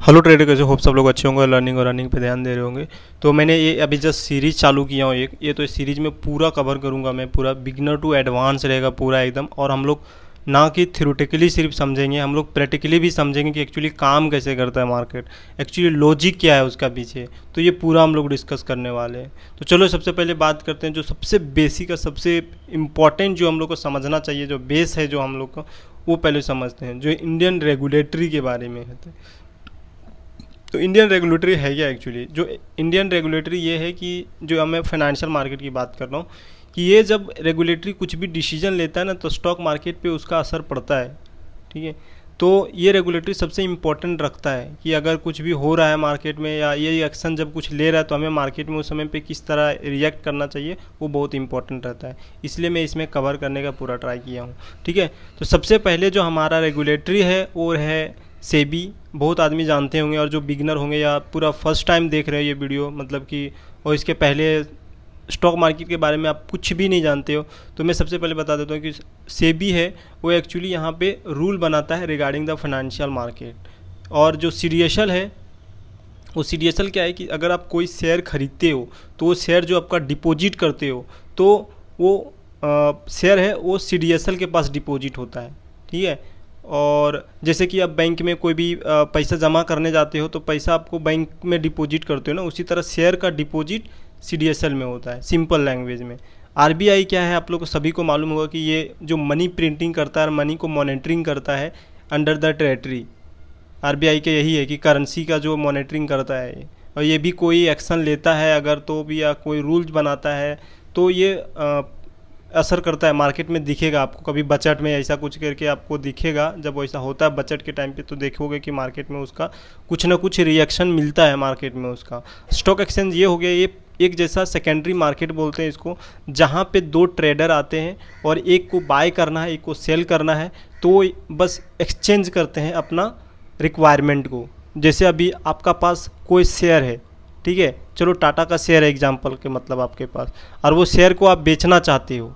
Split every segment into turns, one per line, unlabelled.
Hello trader, कैसे hope सब लोग अच्छे होंगे, लर्निंग और रनिंग पे ध्यान दे रहे होंगे। तो मैंने ये अभी जस्ट सीरीज़ चालू किया हूँ ये तो इस सीरीज़ में पूरा कवर करूँगा मैं, पूरा बिगिनर टू एडवांस रहेगा पूरा एकदम। और हम लोग ना कि थ्योरेटिकली सिर्फ समझेंगे, हम लोग प्रैक्टिकली भी समझेंगे कि एक्चुअली काम कैसे करता है मार्केट, एक्चुअली लॉजिक क्या है उसका पीछे। तो ये पूरा हम लोग डिस्कस करने वाले हैं। तो चलो सबसे पहले बात करते हैं जो सबसे बेसिक और सबसे इम्पॉर्टेंट जो हम लोग को समझना चाहिए, जो बेस है जो हम लोग को, वो पहले समझते हैं, जो इंडियन रेगुलेटरी के बारे में है। तो इंडियन रेगुलेटरी है क्या एक्चुअली? जो इंडियन रेगुलेटरी ये है कि जो मैं फाइनेंशियल मार्केट की बात कर रहा हूँ, कि ये जब रेगुलेटरी कुछ भी डिसीजन लेता है ना, तो स्टॉक मार्केट पे उसका असर पड़ता है। ठीक है, तो ये रेगुलेटरी सबसे इम्पोर्टेंट रखता है कि अगर कुछ भी हो रहा है मार्केट में, या ये एक्शन जब कुछ ले रहा है, तो हमें मार्केट में उस समय पे किस तरह रिएक्ट करना चाहिए, वो बहुत इंपॉर्टेंट रहता है। इसलिए मैं इसमें कवर करने का पूरा ट्राई किया हूँ। ठीक है, तो सबसे पहले जो हमारा रेगुलेटरी है वो है सेबी। बहुत आदमी जानते होंगे, और जो बिगनर होंगे या पूरा फर्स्ट टाइम देख रहे हो ये वीडियो, मतलब कि और इसके पहले स्टॉक मार्केट के बारे में आप कुछ भी नहीं जानते हो, तो मैं सबसे पहले बता देता हूँ कि सेबी है वो एक्चुअली यहाँ पे रूल बनाता है रिगार्डिंग द फाइनेंशियल मार्केट। और जो सीडीएसएल है, वो सीडीएसएल क्या है कि अगर आप कोई शेयर खरीदते हो, तो वो शेयर जो आपका डिपॉजिट करते हो, तो वो शेयर है वो सीडीएसएल के पास डिपॉजिट होता है। ठीक है, और जैसे कि आप बैंक में कोई भी पैसा जमा करने जाते हो, तो पैसा आपको बैंक में डिपॉजिट करते हो ना, उसी तरह शेयर का डिपॉजिट सीडीएसएल में होता है, सिंपल लैंग्वेज में। आरबीआई क्या है, आप लोग को सभी को मालूम होगा कि ये जो मनी प्रिंटिंग करता है और मनी को मॉनिटरिंग करता है अंडर द ट्रेजरी। आरबीआई के यही है कि करेंसी का जो मॉनिटरिंग करता है, और ये भी कोई एक्शन लेता है अगर, तो भी, या कोई रूल्स बनाता है, तो ये असर करता है मार्केट में। दिखेगा आपको कभी बजट में ऐसा कुछ करके आपको दिखेगा, जब वैसा होता है बजट के टाइम पे, तो देखोगे कि मार्केट में उसका कुछ ना कुछ रिएक्शन मिलता है मार्केट में उसका। स्टॉक एक्सचेंज ये हो गया, ये एक जैसा सेकेंडरी मार्केट बोलते हैं इसको, जहाँ पे दो ट्रेडर आते हैं और एक को बाय करना है, एक को सेल करना है, तो बस एक्सचेंज करते हैं अपना रिक्वायरमेंट को। जैसे अभी आपका पास कोई शेयर है, ठीक है, चलो टाटा का शेयर है एग्जांपल के, मतलब आपके पास, और वो शेयर को आप बेचना चाहते हो,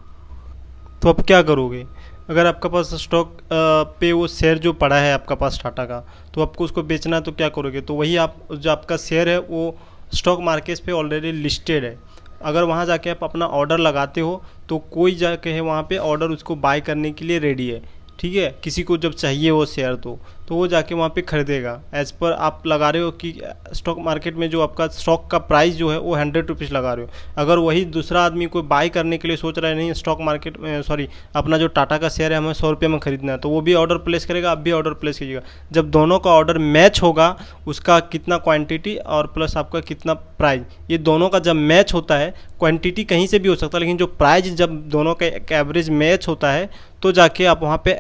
तो आप क्या करोगे? अगर आपका पास स्टॉक पे वो शेयर जो पड़ा है आपका पास टाटा का, तो आपको उसको बेचना है, तो क्या करोगे? तो वही आप, जो आपका शेयर है वो स्टॉक मार्केट पे ऑलरेडी लिस्टेड है, अगर वहाँ जाके आप अपना ऑर्डर लगाते हो, तो कोई जाके है वहाँ पे ऑर्डर उसको बाय करने के लिए रेडी है। ठीक है, किसी को जब चाहिए वो शेयर, तो वो जाके वहाँ पे खरीदेगा। एज़ पर आप लगा रहे हो कि स्टॉक मार्केट में जो आपका स्टॉक का प्राइस जो है वो 100 रुपीज़ लगा रहे हो। अगर वही दूसरा आदमी कोई बाय करने के लिए सोच रहा है, नहीं स्टॉक मार्केट में, सॉरी, अपना जो टाटा का शेयर है हमें 100 रुपये में खरीदना है, तो वो भी ऑर्डर प्लेस करेगा, आप भी ऑर्डर प्लेस कीजिएगा। जब दोनों का ऑर्डर मैच होगा, उसका कितना क्वान्टिटी और प्लस आपका कितना प्राइस, ये दोनों का जब मैच होता है, क्वान्टिटी कहीं से भी हो सकता है, लेकिन जो प्राइस जब दोनों का एक एवरेज मैच होता है, तो जाके आप वहाँ पे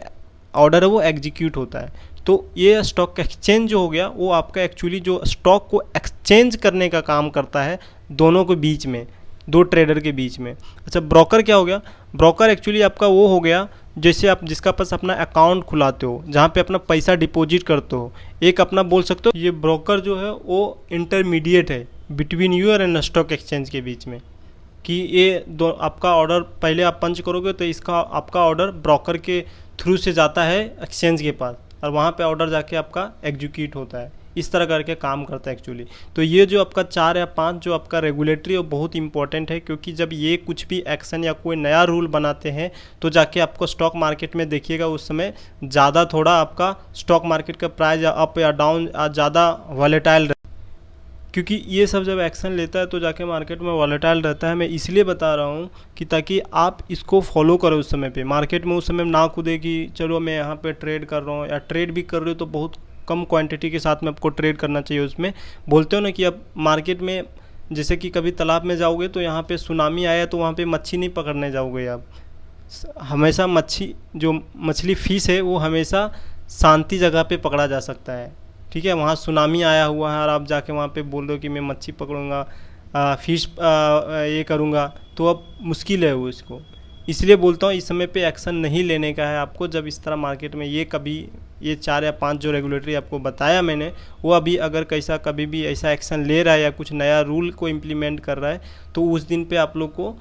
ऑर्डर है वो एग्जीक्यूट होता है। तो ये स्टॉक एक्सचेंज जो हो गया, वो आपका एक्चुअली जो स्टॉक को एक्सचेंज करने का काम करता है दोनों के बीच में, दो ट्रेडर के बीच में। अच्छा, ब्रोकर क्या हो गया? ब्रोकर एक्चुअली आपका वो हो गया, जैसे आप जिसका पास अपना अकाउंट खुलाते हो, जहाँ पे अपना पैसा डिपॉजिट करते हो, एक अपना बोल सकते हो, ये ब्रोकर जो है वो इंटरमीडिएट है between you and stock exchange के बीच में। कि ये दो आपका ऑर्डर पहले आप पंच करोगे, तो इसका आपका ऑर्डर ब्रोकर के थ्रू से जाता है एक्सचेंज के पास, और वहाँ पे ऑर्डर जाके आपका एग्जीक्यूट होता है। इस तरह करके काम करता है एक्चुअली। तो ये जो आपका 4 या 5 जो आपका रेगुलेटरी है, वो बहुत इंपॉर्टेंट है, क्योंकि जब ये कुछ भी एक्शन या कोई नया रूल बनाते हैं, तो जाके आपको स्टॉक मार्केट में देखिएगा उस समय ज़्यादा थोड़ा आपका स्टॉक मार्केट का प्राइस या अप या डाउन ज़्यादा वॉलेटाइल, क्योंकि ये सब जब एक्शन लेता है तो जाके मार्केट में वॉलेटाइल रहता है। मैं इसलिए बता रहा हूँ कि ताकि आप इसको फॉलो करो उस समय पे, मार्केट में उस समय ना कूदे कि चलो मैं यहाँ पे ट्रेड कर रहा हूँ, या ट्रेड भी कर रहे हो तो बहुत कम क्वांटिटी के साथ में आपको ट्रेड करना चाहिए। उसमें बोलते हो ना कि अब मार्केट में, जैसे कि कभी तालाब में जाओगे तो यहाँ पे सुनामी आया, तो वहाँ पे मच्छी नहीं पकड़ने जाओगे आप। हमेशा मछली फ़िश है वो हमेशा शांति जगह पे पकड़ा जा सकता है। ठीक है, वहाँ सुनामी आया हुआ है और आप जाके वहाँ पे बोल दो कि मैं मच्छी पकड़ूंगा, फिश ये करूँगा, तो अब मुश्किल है वो इसको। इसलिए बोलता हूँ इस समय पे एक्शन नहीं लेने का है आपको, जब इस तरह मार्केट में ये 4 या 5 जो रेगुलेटरी आपको बताया मैंने, वो अभी अगर कैसा कभी भी ऐसा एक्शन ले रहा है या कुछ नया रूल को इम्प्लीमेंट कर रहा है, तो उस दिन पे आप लोग को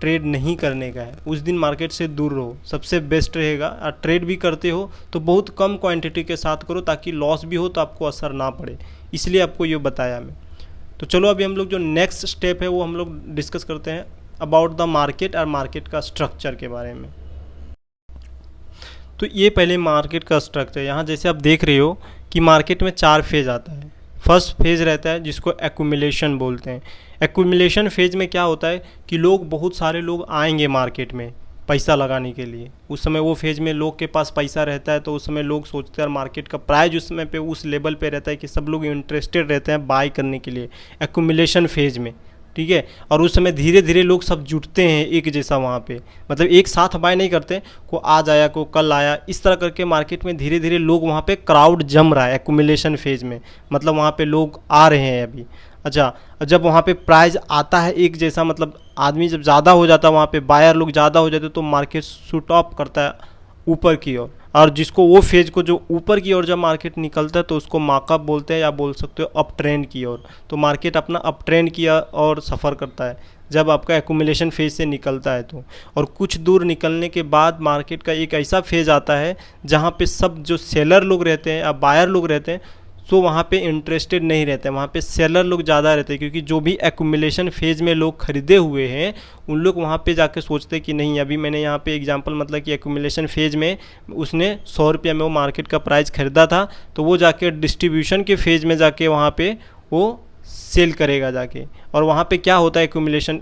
ट्रेड नहीं करने का है, उस दिन मार्केट से दूर रहो, सबसे बेस्ट रहेगा। और ट्रेड भी करते हो तो बहुत कम क्वांटिटी के साथ करो, ताकि लॉस भी हो तो आपको असर ना पड़े, इसलिए आपको ये बताया मैं। तो चलो अभी हम लोग जो नेक्स्ट स्टेप है वो हम लोग डिस्कस करते हैं अबाउट द मार्केट और मार्केट का स्ट्रक्चर के बारे में। तो ये पहले मार्केट का स्ट्रक्चर, यहाँ जैसे आप देख रहे हो कि मार्केट में 4 फेज आता है। फर्स्ट फेज रहता है जिसको एक्यूमुलेशन बोलते हैं। एक्यूमुलेशन फेज में क्या होता है कि बहुत सारे लोग आएंगे मार्केट में पैसा लगाने के लिए। उस समय वो फेज में लोग के पास पैसा रहता है, तो उस समय लोग सोचते हैं, मार्केट का प्राइस उस समय पे उस लेवल पे रहता है कि सब लोग इंटरेस्टेड रहते हैं बाय करने के लिए एक्यूमुलेशन फेज में, ठीक है। और उस समय धीरे धीरे लोग सब जुटते हैं एक जैसा वहाँ पे, मतलब एक साथ बाय नहीं करते, को आज आया को कल आया, इस तरह करके मार्केट में धीरे धीरे लोग वहाँ पे क्राउड जम रहा है एक्यूमुलेशन फेज में, मतलब वहाँ पे लोग आ रहे हैं अभी। अच्छा, जब वहाँ पे प्राइस आता है एक जैसा, मतलब आदमी जब ज़्यादा हो जाता है वहाँ पे, बायर लोग ज़्यादा हो जाते तो मार्केट शूट अप करता है ऊपर की ओर। और जिसको वो फेज को जो ऊपर की ओर जब मार्केट निकलता है तो उसको मार्कअप बोलते हैं, या बोल सकते हो अप ट्रेंड की ओर। तो मार्केट अपना अप ट्रेंड की ओर सफ़र करता है जब आपका एक्यूमुलेशन फेज से निकलता है तो। और कुछ दूर निकलने के बाद मार्केट का एक ऐसा फेज आता है जहाँ पे सब जो सेलर लोग रहते हैं या बायर लोग रहते हैं, तो वहाँ पे इंटरेस्टेड नहीं रहते हैं, वहाँ पे सेलर लोग ज़्यादा रहते हैं, क्योंकि जो भी एक्यूमुलेशन फेज में लोग खरीदे हुए हैं उन लोग वहाँ पे जाके सोचते हैं कि नहीं, अभी मैंने यहाँ पे एग्जांपल मतलब कि एक्यूमुलेशन फेज में उसने 100 रुपये में वो मार्केट का प्राइस खरीदा था, तो वो जाके डिस्ट्रीब्यूशन के फेज में जाके वहाँ पे वो सेल करेगा जाके। और वहाँ पे क्या होता है एक्यूमुलेशन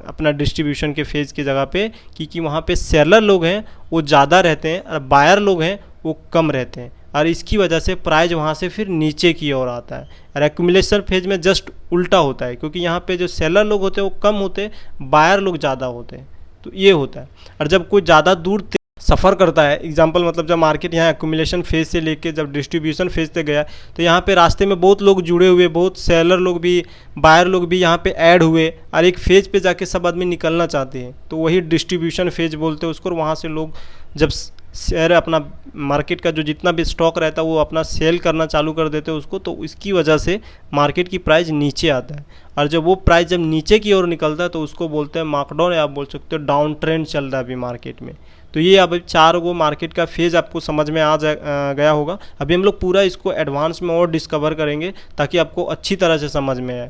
अपना डिस्ट्रीब्यूशन के फेज़ की जगह पे, क्योंकि वहाँ पे सेलर लोग हैं वो ज़्यादा रहते हैं और बायर लोग हैं वो कम रहते हैं, और इसकी वजह से प्राइस वहाँ से फिर नीचे की ओर आता है। और एक्यूमुलेशन फेज में जस्ट उल्टा होता है, क्योंकि यहाँ पे जो सेलर लोग होते हैं वो कम होते हैं, बायर लोग ज़्यादा होते हैं, तो ये होता है। और जब कोई ज़्यादा दूर सफ़र करता है, एग्जांपल मतलब जब मार्केट यहाँ एक्यूमुलेशन फेज से लेके जब डिस्ट्रीब्यूशन फेज तक गया, तो यहाँ पे रास्ते में बहुत लोग जुड़े हुए, बहुत सेलर लोग भी बायर लोग भी यहाँ पे ऐड हुए, और एक फेज पे जाके सब आदमी निकलना चाहते हैं, तो वही डिस्ट्रीब्यूशन फेज बोलते हैं उसको। और वहाँ से लोग जब शेयर अपना मार्केट का जो जितना भी स्टॉक रहता है वो अपना सेल करना चालू कर देते हैं उसको, तो इसकी वजह से मार्केट की प्राइस नीचे आता है। और जब वो प्राइस जब नीचे की ओर निकलता है तो उसको बोलते हैं मार्कडाउन, या आप बोल सकते हो डाउन ट्रेंड चल रहा है अभी मार्केट में। तो ये अब 4 गो मार्केट का फेज़ आपको समझ में आ गया होगा। अभी हम लोग पूरा इसको एडवांस में और डिस्कवर करेंगे ताकि आपको अच्छी तरह से समझ में आए।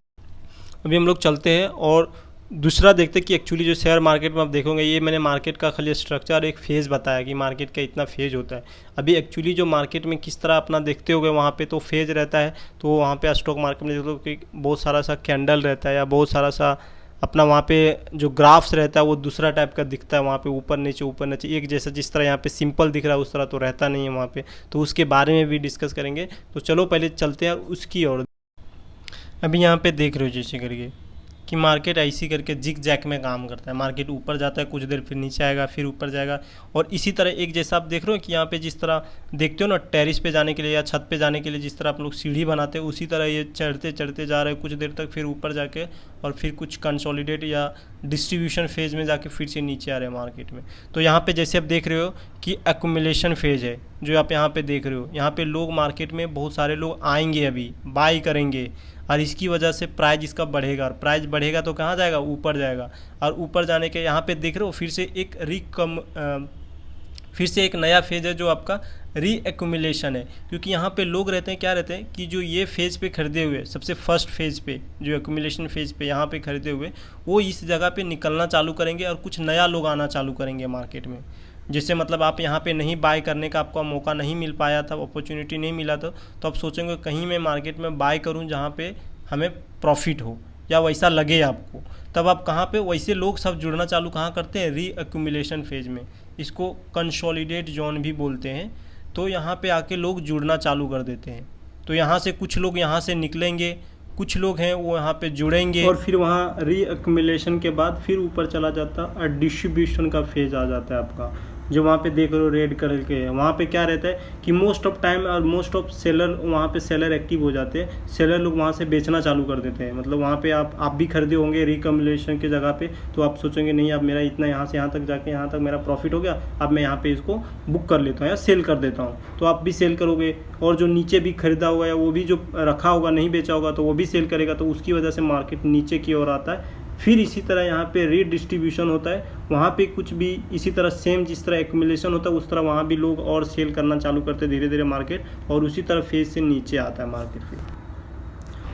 अभी हम लोग चलते हैं और दूसरा देखते हैं कि एक्चुअली जो शेयर मार्केट में आप देखोगे, ये मैंने मार्केट का खाली स्ट्रक्चर एक फेज़ बताया कि मार्केट का इतना फेज़ होता है। अभी एक्चुअली जो मार्केट में किस तरह अपना देखते होगे वहाँ पे तो फेज़ रहता है, तो वहाँ पे स्टॉक मार्केट में देखो कि बहुत सारा सा कैंडल रहता है, या बहुत सारा सा अपना वहाँ पे जो ग्राफ्स रहता है वो दूसरा टाइप का दिखता है, वहाँ पे ऊपर नीचे एक जैसा, जिस तरह यहाँ पे सिंपल दिख रहा है उस तरह तो रहता नहीं है वहाँ पे, तो उसके बारे में भी डिस्कस करेंगे। तो चलो पहले चलते हैं उसकी ओर। अभी यहाँ पे देख रहे हो जैसे करके कि मार्केट ऐसी करके जिग जैक में काम करता है, मार्केट ऊपर जाता है कुछ देर फिर नीचे आएगा फिर ऊपर जाएगा, और इसी तरह एक जैसा आप देख रहे हो कि यहाँ पे जिस तरह देखते हो ना टेरिस पे जाने के लिए या छत पे जाने के लिए जिस तरह आप लोग सीढ़ी बनाते हैं, उसी तरह ये चढ़ते चढ़ते जा रहे हैं कुछ देर तक, फिर ऊपर जाके और फिर कुछ कंसोलिडेट या डिस्ट्रीब्यूशन फेज में जाके फिर से नीचे आ रहे हैं मार्केट में। तो यहाँ पे जैसे आप देख रहे हो कि एक्यूमुलेशन फेज है जो आप यहाँ पे देख रहे हो, यहाँ पे लोग मार्केट में बहुत सारे लोग आएंगे अभी बाई करेंगे, और इसकी वजह से प्राइस इसका बढ़ेगा, और प्राइस बढ़ेगा तो कहाँ जाएगा, ऊपर जाएगा। और ऊपर जाने के यहाँ पे देख रहे हो फिर से एक नया फेज है जो आपका री एक्यूमुलेशन है, क्योंकि यहाँ पे लोग रहते हैं क्या रहते हैं कि जो ये फेज़ पे खरीदे हुए सबसे फर्स्ट फेज़ पे जो एक्यूमुलेशन फेज़ पे यहाँ पे खरीदे हुए वो इस जगह पे निकलना चालू करेंगे, और कुछ नया लोग आना चालू करेंगे मार्केट में। जैसे मतलब आप यहाँ पे नहीं बाय करने का आपका मौका नहीं मिल पाया था, अपॉर्चुनिटी नहीं मिला था, तो आप सोचेंगे कहीं मैं मार्केट में बाय करूँ जहाँ पे हमें प्रॉफिट हो या वैसा लगे आपको, तब आप कहाँ पे वैसे लोग सब जुड़ना चालू कहाँ करते हैं, री एक्यूमुलेशन फेज में। इसको कंसोलिडेट जोन भी बोलते हैं। तो यहाँ पे आके लोग जुड़ना चालू कर देते हैं, तो यहाँ से कुछ लोग यहाँ से निकलेंगे, कुछ लोग हैं वो यहाँ पे जुड़ेंगे, और फिर वहाँ री एक्यूमुलेशन के बाद फिर ऊपर चला जाता और डिस्ट्रीब्यूशन का फेज आ जाता है आपका, जो वहाँ पे देख रहे हो रेड कलर के है। वहाँ पे क्या रहता है कि मोस्ट ऑफ टाइम और मोस्ट ऑफ सेलर वहाँ पे सेलर एक्टिव हो जाते हैं, सेलर लोग वहाँ से बेचना चालू कर देते हैं। मतलब वहाँ पे आप भी खरीदे होंगे रिकम्युलेशन की जगह पे, तो आप सोचेंगे नहीं अब मेरा इतना यहाँ से यहाँ तक जाके यहाँ तक मेरा प्रॉफिट हो गया, अब मैं यहाँ पे इसको बुक कर लेता हूँ या सेल कर देता हूँ, तो आप भी सेल करोगे। और जो नीचे भी खरीदा हुआ है वो भी जो रखा होगा नहीं बेचा होगा तो वो भी सेल करेगा, तो उसकी वजह से मार्केट नीचे की ओर आता है फिर इसी तरह यहाँ पे रीडिस्ट्रीब्यूशन होता है, वहाँ पे कुछ भी इसी तरह सेम जिस तरह एक्यूमुलेशन होता है उस तरह वहाँ भी लोग और सेल करना चालू करते हैं धीरे धीरे मार्केट, और उसी तरह फेज से नीचे आता है मार्केट फिर।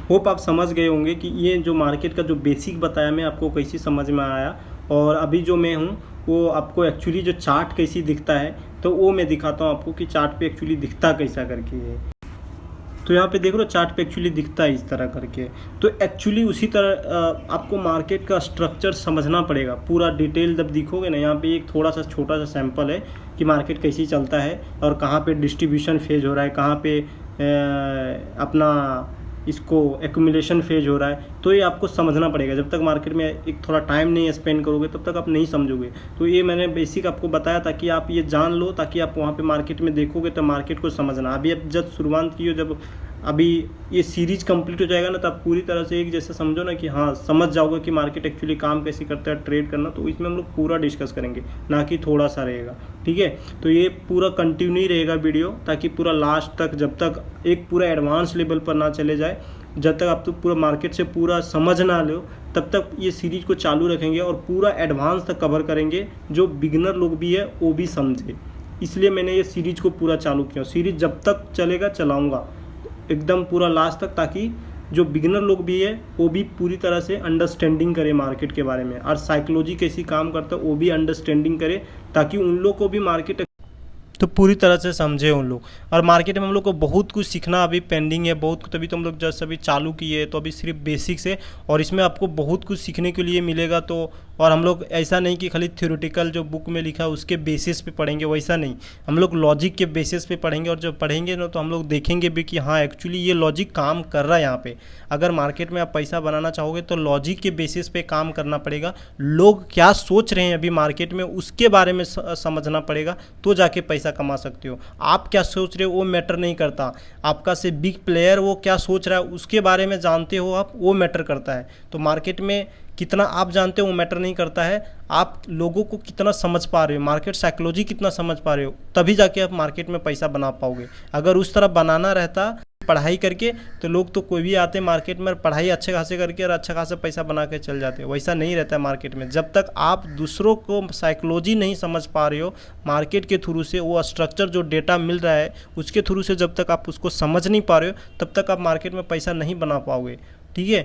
होप आप समझ गए होंगे कि ये जो मार्केट का जो बेसिक बताया मैं आपको कैसी समझ में आया, और अभी जो मैं हूँ वो आपको एक्चुअली जो चार्ट कैसी दिखता है तो वो मैं दिखाता हूँ आपको कि चार्ट पे एक्चुअली दिखता कैसा करके है। तो यहाँ पे देख लो चार्ट पे एक्चुअली दिखता है इस तरह करके। तो एक्चुअली उसी तरह आपको मार्केट का स्ट्रक्चर समझना पड़ेगा पूरा डिटेल। जब दिखोगे ना यहाँ पे एक थोड़ा सा छोटा सा सैंपल है कि मार्केट कैसे चलता है और कहाँ पे डिस्ट्रीब्यूशन फेज हो रहा है, कहाँ पे अपना इसको एक्यूमुलेशन फेज हो रहा है। तो ये आपको समझना पड़ेगा, जब तक मार्केट में एक थोड़ा टाइम नहीं स्पेंड करोगे तब तक आप नहीं समझोगे। तो ये मैंने बेसिक आपको बताया ताकि आप ये जान लो, ताकि आप वहाँ पे मार्केट में देखोगे तो मार्केट को समझना। अभी आप जब शुरुआत की हो, जब अभी ये सीरीज कंप्लीट हो जाएगा ना, तो आप पूरी तरह से एक जैसे समझो ना कि हाँ समझ जाओगे कि मार्केट एक्चुअली काम कैसे करता है, ट्रेड करना। तो इसमें हम लोग पूरा डिस्कस करेंगे, ना कि थोड़ा सा रहेगा, ठीक है। तो ये पूरा कंटिन्यू रहेगा वीडियो, ताकि पूरा लास्ट तक, जब तक एक पूरा एडवांस लेवल पर ना चले जाए, जब तक आप तो पूरा मार्केट से पूरा समझ ना लो, तब तक ये सीरीज को चालू रखेंगे और पूरा एडवांस तक कवर करेंगे, जो बिगिनर लोग भी है वो भी समझे। इसलिए मैंने ये सीरीज को पूरा चालू किया। सीरीज जब तक चलेगा चलाऊंगा एकदम पूरा लास्ट तक, ताकि जो बिगिनर लोग भी है वो भी पूरी तरह से अंडरस्टैंडिंग करे मार्केट के बारे में, और साइकोलॉजी कैसी काम करता है वो भी अंडरस्टैंडिंग करे, ताकि उन लोग को भी मार्केट तो पूरी तरह से समझे उन लोग। और मार्केट में हम लोग को बहुत कुछ सीखना अभी पेंडिंग है, बहुत कुछ। तभी तो हम लोग जस्ट अभी चालू किए, तो अभी सिर्फ बेसिक्स है और इसमें आपको बहुत कुछ सीखने के लिए मिलेगा। तो और हम लोग ऐसा नहीं कि खाली थ्योरेटिकल जो बुक में लिखा है उसके बेसिस पे पढ़ेंगे, वैसा नहीं। हम लोग लॉजिक के बेसिस पे पढ़ेंगे, और जब पढ़ेंगे ना तो हम लोग देखेंगे भी कि हाँ एक्चुअली ये लॉजिक काम कर रहा है यहाँ पे। अगर मार्केट में आप पैसा बनाना चाहोगे तो लॉजिक के बेसिस पे काम करना पड़ेगा। लोग क्या सोच रहे हैं अभी मार्केट में उसके बारे में समझना पड़ेगा, तो जाके पैसा कमा सकते हो। आप क्या सोच रहे हो वो मैटर नहीं करता, आपका से बिग प्लेयर वो क्या सोच रहा है उसके बारे में जानते हो आप, वो मैटर करता है। तो मार्केट में कितना आप जानते हो वो मैटर नहीं करता है, आप लोगों को कितना समझ पा रहे हो, मार्केट साइकोलॉजी कितना समझ पा रहे हो, तभी जाके आप मार्केट में पैसा बना पाओगे। अगर उस तरह बनाना रहता पढ़ाई करके, तो लोग तो कोई भी आते मार्केट में पढ़ाई अच्छे खासे करके और अच्छा खासा पैसा बना के चल जाते हैं। वैसा नहीं रहता है मार्केट में। जब तक आप दूसरों को साइकोलॉजी नहीं समझ पा रहे हो मार्केट के थ्रू से, वो स्ट्रक्चर जो डेटा मिल रहा है उसके थ्रू से जब तक आप उसको समझ नहीं पा रहे हो, तब तक आप मार्केट में पैसा नहीं बना पाओगे, ठीक है।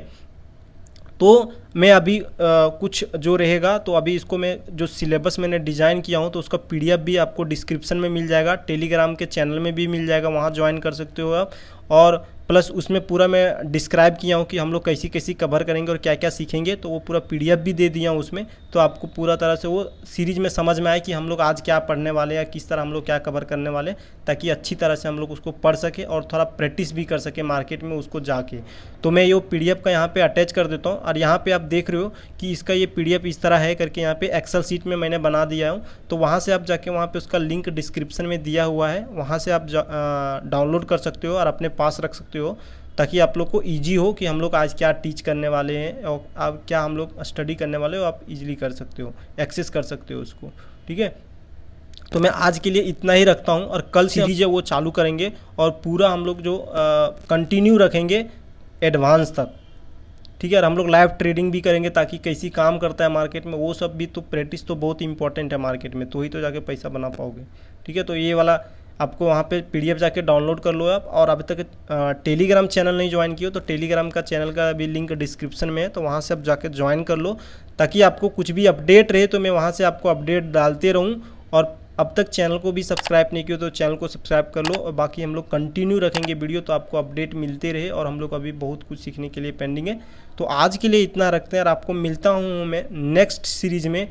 तो मैं अभी कुछ जो रहेगा, तो अभी इसको मैं जो सिलेबस मैंने डिज़ाइन किया हूँ तो उसका पीडीएफ भी आपको डिस्क्रिप्शन में मिल जाएगा, टेलीग्राम के चैनल में भी मिल जाएगा, वहाँ ज्वाइन कर सकते हो आप। और प्लस उसमें पूरा मैं डिस्क्राइब किया हूँ कि हम लोग कैसी कैसी कवर करेंगे और क्या क्या सीखेंगे, तो वो पूरा पीडीएफ भी दे दिया हूँ उसमें। तो आपको पूरा तरह से वो सीरीज में समझ में आए कि हम लोग आज क्या पढ़ने वाले हैं, किस तरह हम लोग क्या कवर करने वाले, ताकि अच्छी तरह से हम लोग उसको पढ़ सके और थोड़ा प्रैक्टिस भी कर सके मार्केट में उसको जाके। तो मैं ये पीडीएफ का यहाँ पे अटैच कर देता हूँ, और यहाँ पे आप देख रहे हो कि इसका ये पीडीएफ इस तरह है करके यहाँ पे एक्सेल सीट में मैंने बना दिया हूँ। तो वहाँ से आप जाके वहाँ पे उसका लिंक डिस्क्रिप्शन में दिया हुआ है, वहाँ से आप डाउनलोड कर सकते हो और अपने पास रख सकते हो, ताकि आप लोग को ईजी हो कि हम लोग आज क्या टीच करने वाले हैं और अब क्या हम लोग स्टडी करने वाले हो, आप इजीली कर सकते हो, एक्सेस कर सकते हो उसको, ठीक है। तो मैं आज के लिए इतना ही रखता हूँ, और कल सीरीज है वो चालू करेंगे और पूरा हम लोग जो कंटिन्यू रखेंगे एडवांस तक, ठीक है। और हम लोग लाइव ट्रेडिंग भी करेंगे, ताकि कैसी काम करता है मार्केट में वो सब भी। तो प्रैक्टिस तो बहुत इंपॉर्टेंट है मार्केट में, तो ही तो जाके पैसा बना पाओगे, ठीक है। तो ये वाला आपको वहाँ पे पीडीएफ जाके डाउनलोड कर लो आप। और अभी तक टेलीग्राम चैनल नहीं ज्वाइन किया तो टेलीग्राम का चैनल का भी लिंक डिस्क्रिप्शन में है, तो वहाँ से आप जाके ज्वाइन कर लो, ताकि आपको कुछ भी अपडेट रहे तो मैं वहाँ से आपको अपडेट डालते रहूँ। और अब तक चैनल को भी सब्सक्राइब नहीं किया तो चैनल को सब्सक्राइब कर लो। और बाकी हम लोग कंटिन्यू रखेंगे वीडियो, तो आपको अपडेट मिलते रहे, और हम लोग अभी बहुत कुछ सीखने के लिए पेंडिंग है। तो आज के लिए इतना रखते हैं, और आपको मिलता हूँ मैं नेक्स्ट सीरीज़ में।